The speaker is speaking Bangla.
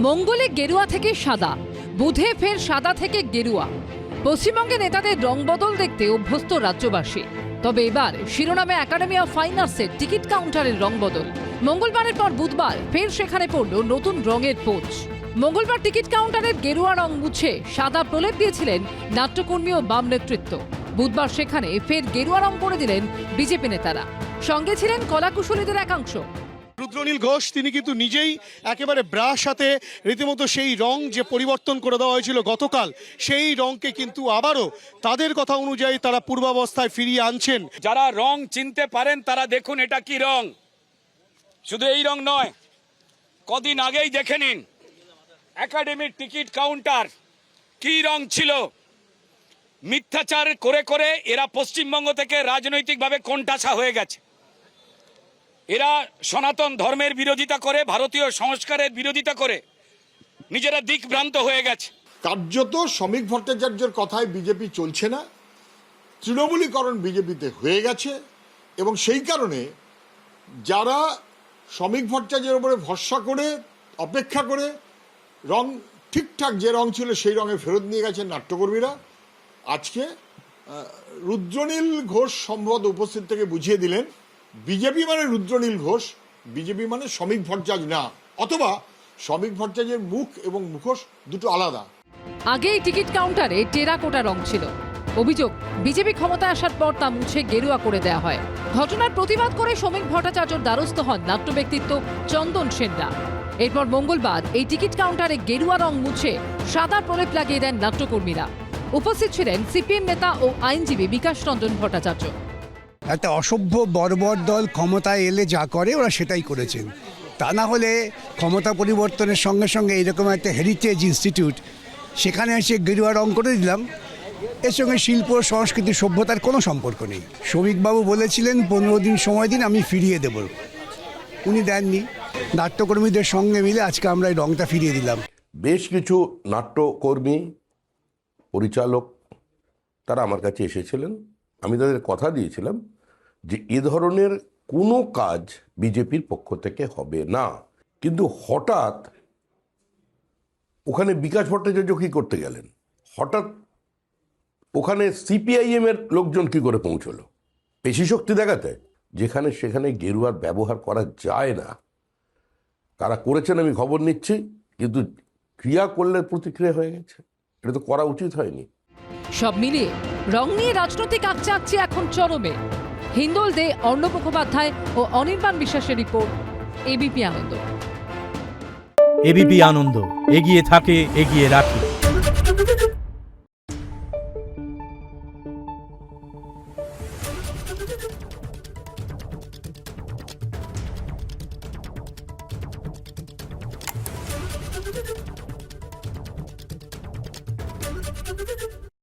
মঙ্গলে গেরুয়া থেকে সাদা, বুধে ফের সাদা থেকে গেরুয়া। পশ্চিমবঙ্গে নেতাদের রং বদল দেখতে অভ্যস্ত রাজ্যবাসী। তবে এবার শিরোনামে একাডেমি অফ ফাইন আর্টসের টিকিট কাউন্টারের রং বদল। মঙ্গলবারের পর বুধবার ফের সেখানে পড়ল নতুন রঙের পোচ। মঙ্গলবার টিকিট কাউন্টারের গেরুয়া রং মুছে সাদা প্রলেপ দিয়েছিলেন নাট্যকর্মী ও বাম নেতৃত্ব। বুধবার সেখানে ফের গেরুয়া রং করে দিলেন বিজেপি নেতারা। সঙ্গে ছিলেন কলাকুশলীদের একাংশ। রুদ্রনীল ঘোষ তিনি কিন্তু নিজেই একেবারে ব্রাশ হাতে রীতিমতো সেই রং যে পরিবর্তন করে দেওয়া হয়েছিল গতকাল, সেই রংকে কিন্তু আবারও তাদের কথা অনুযায়ী তারা পূর্বাবস্থায় ফিরিয়ে আনছেন। যারা রং চিনতে পারেন তারা দেখুন এটা কি রং। শুধু এই রং নয়, কদিন আগেই দেখে নিন একাডেমির টিকিট কাউন্টার কি রং ছিল। মিথ্যাচার করে করে এরা পশ্চিমবঙ্গ থেকে রাজনৈতিকভাবে কোণঠাসা হয়ে গেছে। এরা সনাতন ধর্মের বিরোধিতা করে, ভারতীয় সংস্কারের বিরোধিতা করে নিজেরা দিকভ্রান্ত হয়ে গেছে। কার্যত শ্রমিক ভট্টাচার্যের কথায় বিজেপি চলছে না, তৃণমূলীকরণ বিজেপিতে হয়ে গেছে। এবং সেই কারণে যারা শ্রমিক ভট্টাচার্যের উপরে ভরসা করে অপেক্ষা করে রং ঠিকঠাক যে রং ছিল সেই রঙে ফেরত নিয়ে গেছেন নাট্যকর্মীরা, আজকে রুদ্রনীল ঘোষ সম্ভবত উপস্থিত থেকে বুঝিয়ে দিলেন বিজেপি মানে রুদ্রনীল ঘোষ, বিজেপি মানে শ্রমিক ভট্টাচার্য না, অথবা শ্রমিক ভট্টাচার্যের মুখ এবং মুখোশ দুটো আলাদা। আগে এই টিকিট কাউন্টারে টেরাকোটা রং ছিল। অভিযোগ, বিজেপি ক্ষমতায় আসার পর তা মুছে গেরুয়া করে দেওয়া হয়। ঘটনার প্রতিবাদ করে শ্রমিক ভট্টাচার্যর দ্বারস্থ হন নাট্য ব্যক্তিত্ব চন্দন সেনরা। এরপর মঙ্গলবার এই টিকিট কাউন্টারে গেরুয়া রং মুছে সাদা প্রলেপ লাগিয়ে দেন নাট্যকর্মীরা। উপস্থিত ছিলেন সিপিএম নেতা ও আইনজীবী বিকাশ রঞ্জন ভট্টাচার্য। একটা অসভ্য বর্বর দল ক্ষমতায় এলে যা করে ওরা সেটাই করেছেন। তা না হলে ক্ষমতা পরিবর্তনের সঙ্গে সঙ্গে এরকম একটা হেরিটেজ ইনস্টিটিউট সেখানে এসে গেরুয়া রং করে দিলাম, এর সঙ্গে শিল্প সংস্কৃতি সভ্যতার কোনো সম্পর্ক নেই। শ্রমিকবাবু বলেছিলেন 15 দিন সময় দিন, আমি ফিরিয়ে দেব। উনি দেননি। নাট্যকর্মীদের সঙ্গে মিলে আজকে আমরা এই রংটা ফিরিয়ে দিলাম। বেশ কিছু নাট্যকর্মী, পরিচালক তারা আমার কাছে এসেছিলেন। আমি তাদের কথা দিয়েছিলাম যে এ ধরনের কোনো কাজ বিজেপির পক্ষ থেকে হবে না। কিন্তু হঠাৎ ওখানে বিকাশ ভট্টাচার্য কী করতে গেলেন, হঠাৎ ওখানে সিপিআইএম এর লোকজন কি করে পৌঁছলো পেশি শক্তি দেখাতে, যেখানে সেখানে গেরুয়ার ব্যবহার করা যায় না। কারা করেছেন আমি খবর নিচ্ছি, কিন্তু ক্রিয়া করলে প্রতিক্রিয়া হয়ে গেছে, এটা তো করা উচিত হয়নি। সব মিলিয়ে রং নিয়ে রাজনৈতিক আকচাকচি এখন চরমে। হিন্দোল দে, অর্ণব মুখোপাধ্যায় ও অনির্বাণ বিশ্বাসের রিপোর্ট, এবিপি আনন্দ। এবিপি আনন্দ, এগিয়ে থাকে, এগিয়ে রাখে।